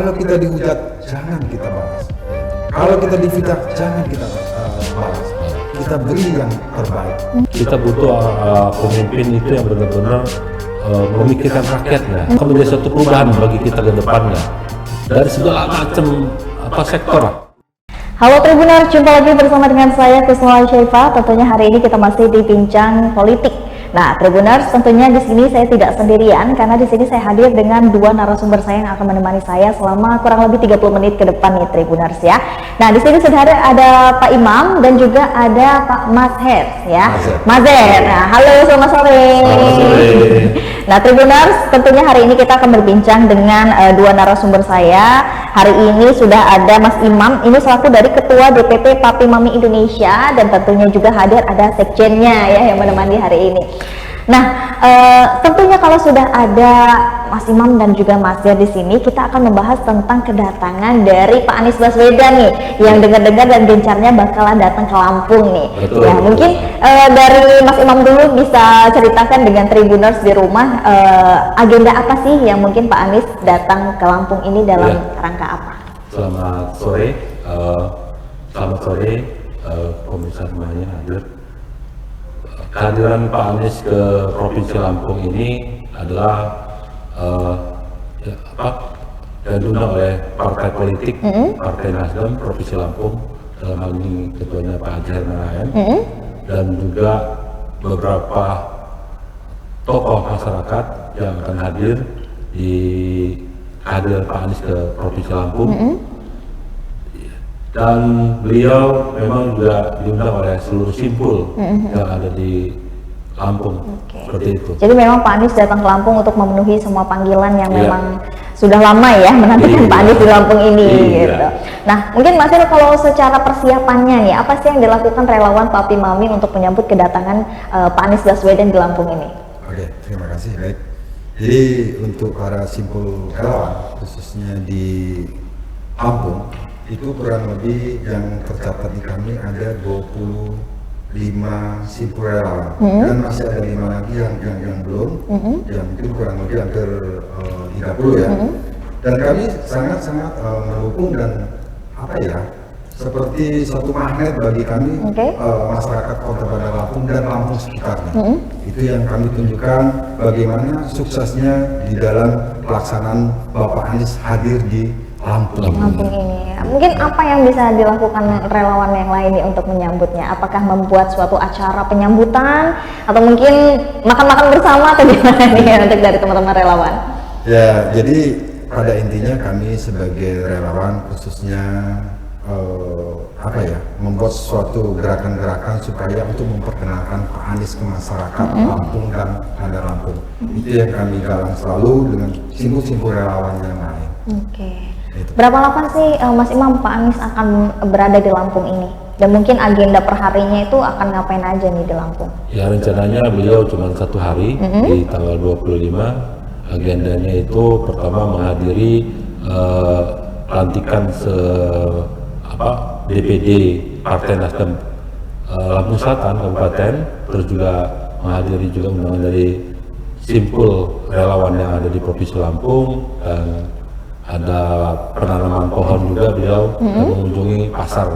Kalau kita dihujat, jangan kita balas. Kalau kita difitnah, jangan kita balas. Kita beri yang terbaik. Kita butuh pemimpin itu yang benar-benar memikirkan rakyatnya. Akan menjadi suatu perubahan bagi kita ke depannya dari segala macam sektor. Halo Tribuners, jumpa lagi bersama dengan saya Kusnul Syaifah. Tentunya hari ini kita masih di Bincang Politik. Nah, Tribuners, tentunya di sini saya tidak sendirian karena di sini saya hadir dengan dua narasumber saya yang akan menemani saya selama kurang lebih 30 menit ke depan nih Tribuners ya. Nah, di sini sudah ada Pak Imam dan juga ada Pak Mazher ya. Mazher. Nah, halo, selamat sore. Selamat sore. Nah, Tribuners, tentunya hari ini kita akan berbincang dengan dua narasumber saya. Hari ini sudah ada Mas Imam, ini selaku dari Ketua DPP Papi Mami Indonesia, dan tentunya juga hadir ada sekjennya ya yang menemani hari ini. Nah, tentunya kalau sudah ada Mas Imam dan juga Mas Mazher di sini, kita akan membahas tentang kedatangan dari Pak Anies Baswedan nih, yang dengar-dengar dan gencarnya bakalan datang ke Lampung nih. Betul, ya, mungkin dari Mas Imam dulu bisa ceritakan dengan Tribuners di rumah, agenda apa sih yang mungkin Pak Anies datang ke Lampung ini dalam rangka apa? Selamat sore, pemirsa semuanya hadir. Kehadiran Pak Anies ke Provinsi Lampung ini adalah yang diundang oleh partai politik, Partai Nasdem Provinsi Lampung, dalam hal ini ketuanya Pak Haji Herman dan juga beberapa tokoh masyarakat yang akan hadir di kehadiran Pak Anies ke Provinsi Lampung. Dan beliau memang juga diundang oleh seluruh simpul yang ada di Lampung. Seperti itu. Jadi memang Pak Anies datang ke Lampung untuk memenuhi semua panggilan yang memang sudah lama ya menantikan Pak Anies di Lampung ini gitu. Nah, mungkin Mas Mazher, kalau secara persiapannya nih, apa sih yang dilakukan relawan Papi Mami untuk menyambut kedatangan Pak Anies Baswedan di Lampung ini? Oke, terima kasih. Baik. Jadi untuk para simpul relawan, khususnya di Lampung, itu kurang lebih yang tercatat di kami ada 25 simpul relawan, dan masih ada 5 lagi yang belum, yang mungkin kurang lebih hampir 30 ya. Dan kami sangat-sangat mendukung dan seperti satu magnet bagi kami, masyarakat Kota Bandar Lampung dan Lampung sekitarnya. Itu yang kami tunjukkan bagaimana suksesnya di dalam pelaksanaan Bapak Anies hadir di Lampung ini. Mungkin apa yang bisa dilakukan relawan yang lain nih untuk menyambutnya? Apakah membuat suatu acara penyambutan atau mungkin makan-makan bersama atau gimana nih untuk dari teman-teman relawan? Ya, jadi pada intinya kami sebagai relawan khususnya membuat suatu gerakan-gerakan supaya untuk memperkenalkan Pak Anies ke masyarakat Lampung dan Bandar Lampung. Itu yang kami galang selalu dengan simpul-simpul relawan yang lain. Berapa lama sih Mas Imam Pak Anies akan berada di Lampung ini? Dan mungkin agenda perharinya itu akan ngapain aja nih di Lampung? Ya, rencananya beliau cuma 1 hari di tanggal 25. Agendanya itu pertama menghadiri pelantikan DPD Partai Nasdem Lampung Selatan Kabupaten, terus juga menghadiri juga undangan dari simpul relawan yang ada di Provinsi Lampung, dan ada penanaman pohon juga beliau, dan mengunjungi pasar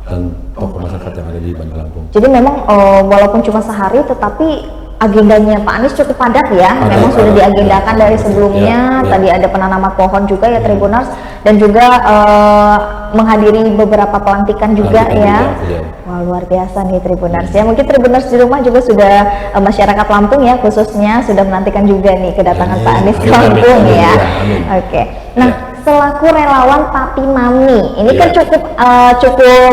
dan toko masyarakat yang ada di Bandar Lampung. Jadi memang walaupun cuma sehari, tetapi agendanya Pak Anies cukup padat ya. Memang sudah diagendakan dari sebelumnya. Tadi ada penanaman pohon juga ya Tribuners, dan juga menghadiri beberapa pelantikan juga ya. Wah, luar biasa nih Tribuners ya. Mungkin Tribuners di rumah juga sudah masyarakat Lampung ya khususnya sudah menantikan juga nih kedatangan Pak Anies ke Lampung ya. Oke. Nah, selaku relawan Papi Mami, ini kan cukup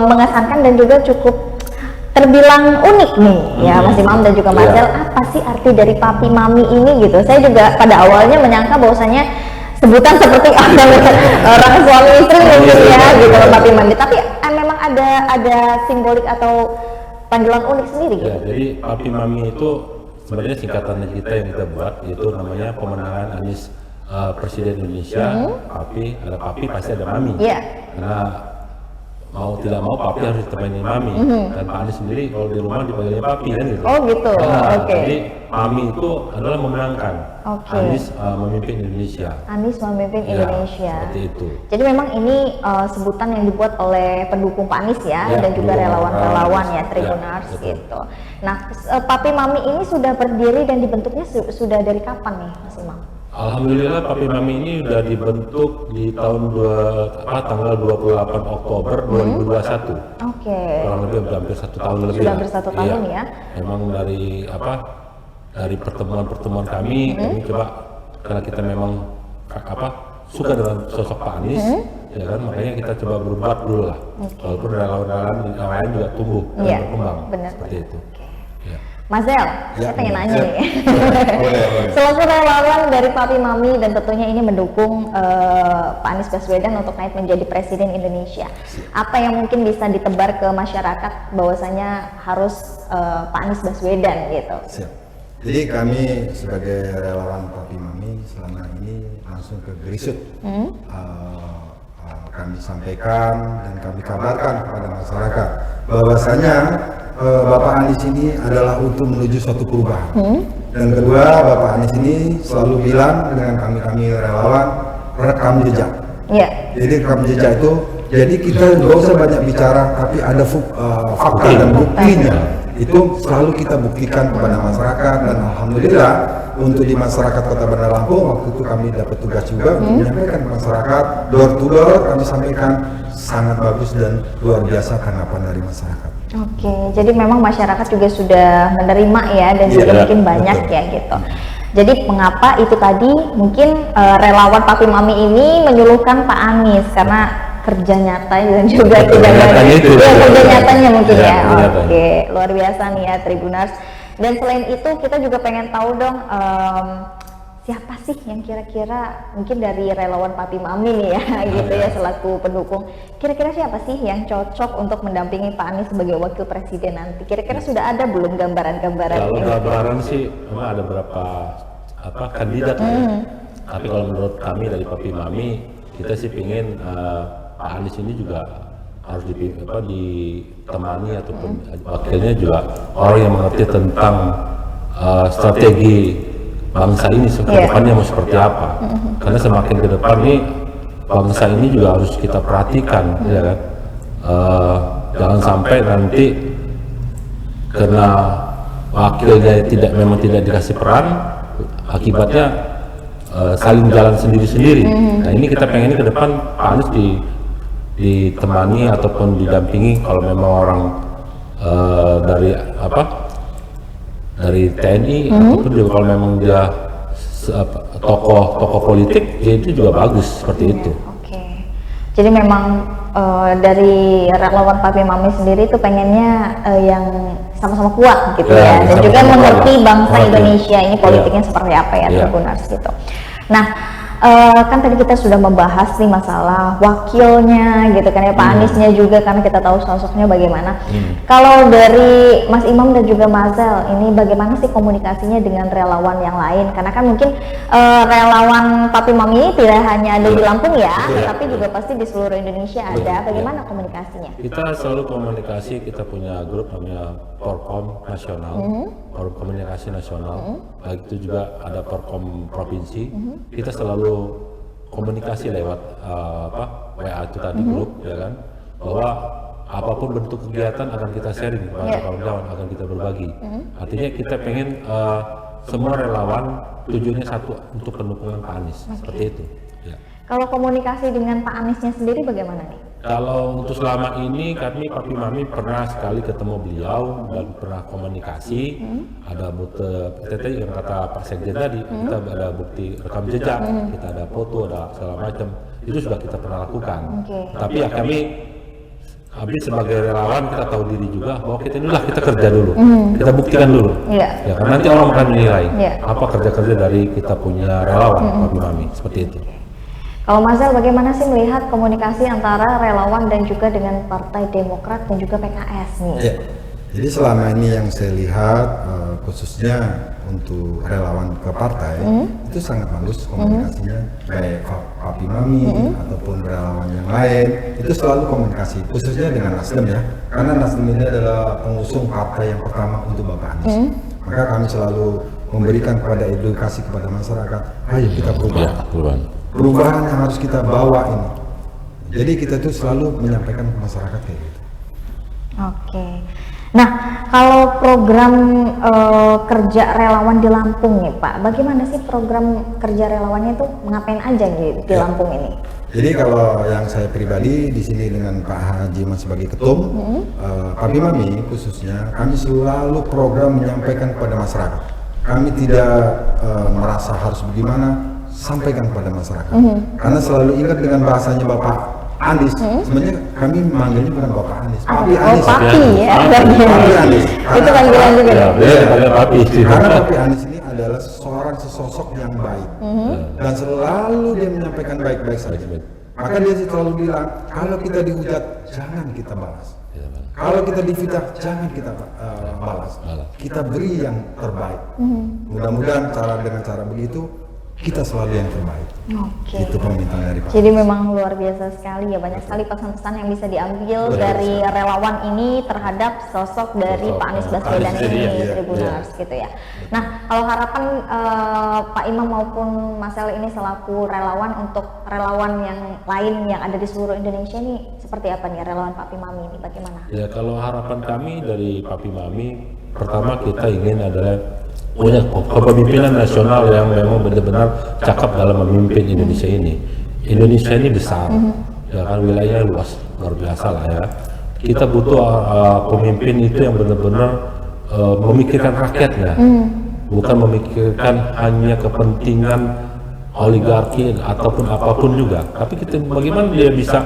mengesankan dan juga cukup terbilang unik nih ya Mas Imam dan juga Mas Mazher. Apa sih arti dari Papi Mami ini gitu? Saya juga pada awalnya menyangka bahwasanya sebutan seperti orang suami istri mungkin ya gitu Papi Mami, tapi memang ada simbolik atau panggilan unik sendiri gitu. Ya, jadi Papi Mami itu sebenarnya singkatannya kita yang kita buat, itu namanya pemenangan Anies Presiden Indonesia. Papi, ada papi pasti ada mami. Karena mau tidak mau papi harus ditemani mami, dan Pak Anies sendiri kalau di rumah dipanggilnya papi kan gitu. Oh gitu. Nah, Oke. jadi mami itu adalah memenangkan. Oke. Anies memimpin Indonesia. Anies memimpin Ya, Indonesia. seperti itu. Jadi memang ini sebutan yang dibuat oleh pendukung Pak Anies ya, Ya, dan juga pendukung relawan-relawan relawan. ya, Tribunars Ya, betul. gitu. Nah, Papi Mami ini sudah berdiri dan dibentuknya sudah dari kapan nih, Mas Imam? Alhamdulillah Papi Mami ini sudah dibentuk di tahun tanggal 28 Oktober 2021. Oke. Kurang lebih hampir 1 tahun lebih. Sudah lah. hampir 1 tahun ya. Memang dari pertemuan-pertemuan kami coba, karena kita memang suka dengan sosok Pak Anies, ya kan, makanya kita coba berbuat dulu lah. Walaupun relawan-relawan yang lain juga tumbuh dan Iya, berkembang benar. seperti itu. Ya. Mas Del, saya pengen nanya siap. nih. Boleh. Selaku relawan dari Papi Mami dan tentunya ini mendukung Pak Anies Baswedan untuk naik menjadi Presiden Indonesia. Apa yang mungkin bisa ditebar ke masyarakat bahwasanya harus Pak Anies Baswedan gitu? Siap. Jadi kami sebagai relawan Papi Mami selama ini langsung ke Gerisut. Kami sampaikan dan kami kabarkan kepada masyarakat bahwasanya Bapak Anies ini adalah untuk menuju suatu perubahan. Dan kedua, Bapak Anies ini selalu bilang dengan kami relawan, rekam jejak. Iya. Jadi rekam jejak itu, jadi kita nggak usah banyak bicara, tapi ada fakta dan buktinya. Itu selalu kita buktikan kepada masyarakat, dan alhamdulillah untuk di masyarakat Kota Bandar Lampung waktu itu kami dapat tugas juga untuk menyampaikan ke masyarakat, door to door kami sampaikan sangat bagus dan luar biasa tanggapan dari masyarakat. Oke, jadi memang masyarakat juga sudah menerima ya, dan juga Iya, mungkin banyak betul. ya gitu. Jadi mengapa itu tadi mungkin relawan Papi Mami ini menyuluhkan Pak Anies karena kerja nyata dan juga tidak nyatanya itu. ya, kerja nyatanya mungkin Ya, ya. kerja nyatanya. Oke, luar biasa nih ya Tribuners. Dan selain itu kita juga pengen tahu dong siapa sih yang kira-kira mungkin dari relawan Papi Mami nih ya gitu ya selaku pendukung. Kira-kira siapa sih yang cocok untuk mendampingi Pak Anies sebagai wakil presiden nanti? Kira-kira sudah ada belum gambaran-gambaran? Kalau ini? gambaran sih memang ada beberapa kandidat ya. Tapi kalau menurut kami dari Papi Mami, kita sih pingin Pak Anies ini juga harus ditemani ataupun wakilnya juga orang yang mengerti tentang strategi bangsa ini ke depannya mau seperti apa. Karena semakin ke depan nih bangsa ini juga harus kita perhatikan, ya kan. Jangan sampai nanti karena wakilnya memang tidak dikasih peran, akibatnya saling jalan sendiri-sendiri. Nah ini kita pengen ke depan Pak Anies ditemani ataupun didampingi kalau memang orang dari TNI ataupun juga kalau memang dia tokoh politik, ya itu juga bagus seperti itu. Oke. Jadi memang dari relawan Papi Mami sendiri itu pengennya yang sama-sama kuat gitu ya, dan juga sama-sama mengerti kuat. bangsa Mengerti. Indonesia ini politiknya seperti apa ya, Tribuners gitu. Nah, kan tadi kita sudah membahas nih masalah wakilnya gitu kan ya, Pak Aniesnya juga karena kita tahu sosoknya bagaimana. Kalau dari Mas Imam dan juga Mas Zel, ini bagaimana sih komunikasinya dengan relawan yang lain? Karena kan mungkin relawan Papi Mami ini tidak hanya ada di Lampung ya, tapi juga pasti di seluruh Indonesia ada. Bagaimana komunikasinya? Kita selalu komunikasi, kita punya grup namanya Porkom Nasional, Forum Komunikasi Nasional, baik itu juga ada Porkom Provinsi. Kita selalu komunikasi lewat WA itu tadi grup, ya kan, bahwa apapun bentuk kegiatan akan kita sharing kepada kawan-kawan, akan kita berbagi. Artinya kita pengen semua relawan tujuannya satu, untuk pendukungan Pak Anies, seperti itu. Ya. Kalau komunikasi dengan Pak Aniesnya sendiri bagaimana nih? Kalau untuk selama ini kami Papi Mami pernah sekali ketemu beliau dan pernah komunikasi. Ada bukti yang kata Pak Sekjen tadi, kita ada bukti rekam jejak, kita ada foto, ada segala macam. Itu sudah kita pernah lakukan. Tapi ya kami sebagai relawan kita tahu diri juga bahwa kita kerja dulu, kita buktikan dulu. Ya, karena nanti orang akan menilai apa kerja-kerja dari kita punya relawan Papi Mami, seperti itu. Kalau Mas Zel, bagaimana sih melihat komunikasi antara relawan dan juga dengan Partai Demokrat dan juga PKS nih? Ya. Jadi selama ini yang saya lihat khususnya untuk relawan ke partai itu sangat bagus komunikasinya, baik Papi Mami ataupun relawan yang lain itu selalu komunikasi, khususnya dengan Nasdem ya, karena Nasdem ini adalah pengusung partai yang pertama untuk Bapak Anies. Maka kami selalu memberikan kepada edukasi kepada masyarakat, ayo kita perubahan yang harus kita bawa ini. Jadi kita tuh selalu menyampaikan ke masyarakat kayak gitu. Oke. Nah, kalau program kerja relawan di Lampung nih Pak, bagaimana sih program kerja relawannya itu ngapain aja di Lampung ini? Jadi kalau yang saya pribadi di sini dengan Pak Haji Mas sebagai ketum, Papi Mami khususnya, kami selalu program menyampaikan kepada masyarakat. Kami tidak merasa harus bagaimana, sampaikan kepada masyarakat. Karena selalu ingat dengan bahasanya Bapak Anies, sebenarnya kami manggilnya bukan Bapak Anies, Papi Anies. Papi ya. Papi Anies. Itu panggilan juga. Papi. Karena Papi Anies ini adalah seorang sesosok yang baik dan selalu dia menyampaikan baik-baik saja. Maka dia selalu bilang, kalau kita dihujat jangan kita balas, kalau kita difitnah jangan kita balas, kita beri yang terbaik. Mudah-mudahan dengan cara begitu kita selalu yang terbaik. Oke. Itu permintaan dari Pak. Jadi memang luar biasa sekali ya, banyak sekali pesan-pesan yang bisa diambil dari relawan ini terhadap sosok dari Pak Anies Baswedan ini, Tribuners gitu ya. Nah, kalau harapan Pak Imam maupun Mas El ini selaku relawan untuk relawan yang lain yang ada di seluruh Indonesia ini seperti apa nih relawan Papi Mami ini, bagaimana? Ya, kalau harapan kami dari Papi Mami, pertama kita ingin adalah punya kepemimpinan nasional yang memang benar-benar cakap dalam memimpin Indonesia ini. Indonesia ini besar, ya kan, wilayahnya luas, luar biasa lah ya. Kita butuh pemimpin itu yang benar-benar memikirkan rakyatnya, bukan memikirkan hanya kepentingan oligarki ataupun apapun juga. Tapi kita bagaimana dia bisa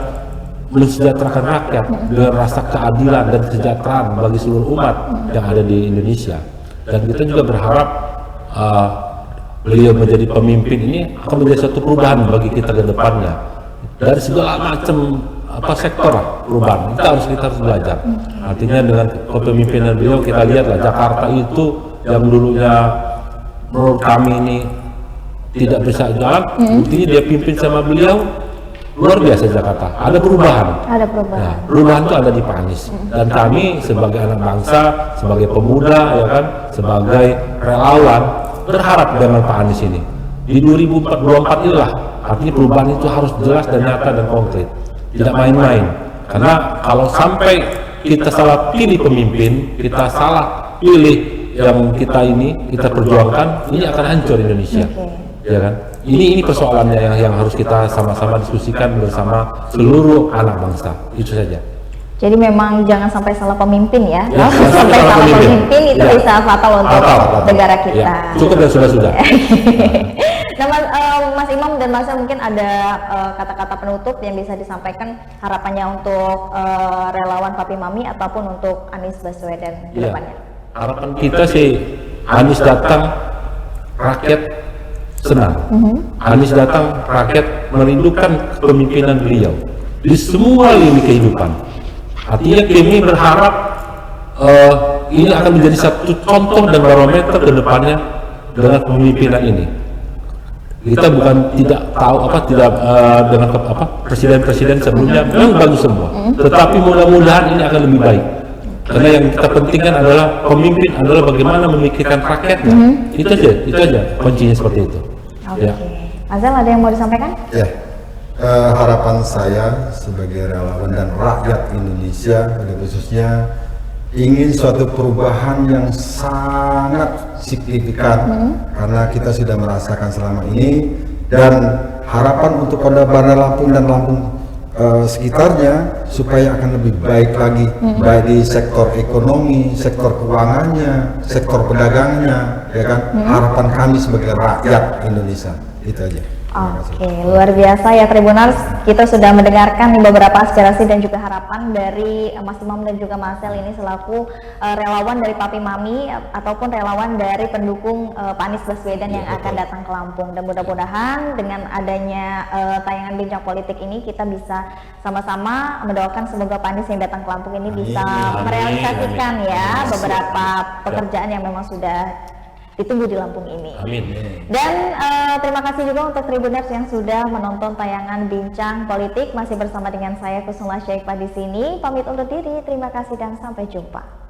mensejahterakan rakyat dengan rasa keadilan dan kesejahteraan bagi seluruh umat yang ada di Indonesia. Dan kita juga berharap beliau menjadi pemimpin ini akan menjadi satu perubahan bagi kita ke depannya dari segala macam sektor perubahan. Kita harus belajar. Artinya dengan kepemimpinan beliau kita lihatlah Jakarta itu yang dulunya menurut kami ini tidak bisa jalan, buktinya dia pimpin sama beliau luar biasa Jakarta. Ada perubahan. Ada perubahan. Nah, perubahan itu ada di Pak Anies. Dan kami sebagai anak bangsa, sebagai pemuda, ya kan, sebagai relawan berharap dengan Pak Anies ini. Di 2024 inilah artinya perubahan itu harus jelas dan nyata dan konkret. Tidak main-main. Karena kalau sampai kita salah pilih pemimpin, kita salah pilih yang kita perjuangkan, ini akan hancur Indonesia. Ya kan? Ini persoalannya yang harus kita sama-sama diskusikan bersama seluruh anak bangsa. Itu saja. Jadi memang jangan sampai salah pemimpin ya. Kalau sampai salah pemimpin itu bisa fatal untuk negara kita. Ya. Cukup dan sudah. Nah, Mas Imam dan Mas El, mungkin ada kata-kata penutup yang bisa disampaikan harapannya untuk relawan Papi Mami ataupun untuk Anies Baswedan ke depannya. Harapan kita sih Anies datang, rakyat senang. Anies datang, rakyat merindukan kepemimpinan beliau di semua lini kehidupan. Artinya kami berharap ini akan menjadi satu contoh dan barometer ke depannya dengan kepemimpinan ini. Kita bukan tidak tahu dengan presiden-presiden sebelumnya memang bagus semua, tetapi mudah-mudahan ini akan lebih baik. Karena yang kita pentingkan adalah pemimpin adalah bagaimana memikirkan rakyatnya. Itu aja kuncinya seperti itu. Oke. Mas El, ada yang mau disampaikan? Ya, harapan saya sebagai relawan dan rakyat Indonesia pada khususnya ingin suatu perubahan yang sangat signifikan karena kita sudah merasakan selama ini, dan harapan untuk Kota Bandar Lampung dan Lampung sekitarnya supaya akan lebih baik lagi, baik di sektor ekonomi, sektor keuangannya, sektor perdagangannya, ya kan. Harapan kami sebagai rakyat Indonesia itu aja. Terima kasih. Oke, luar biasa ya Tribuners. Kita sudah mendengarkan beberapa aspirasi dan juga harapan dari Mas Imam dan juga Mas Sel ini selaku relawan dari Papi Mami ataupun relawan dari pendukung Pak Anies Baswedan yang akan datang ke Lampung. Dan mudah-mudahan dengan adanya tayangan Bincang Politik ini kita bisa sama-sama mendoakan semoga Pak Anies yang datang ke Lampung ini bisa merealisasikan ya beberapa pekerjaan yang memang sudah ditunggu di Lampung ini. Amin. Dan terima kasih juga untuk Tribuners yang sudah menonton tayangan Bincang Politik. Masih bersama dengan saya Kusuma Syaikpa di sini. Pamit undur diri. Terima kasih dan sampai jumpa.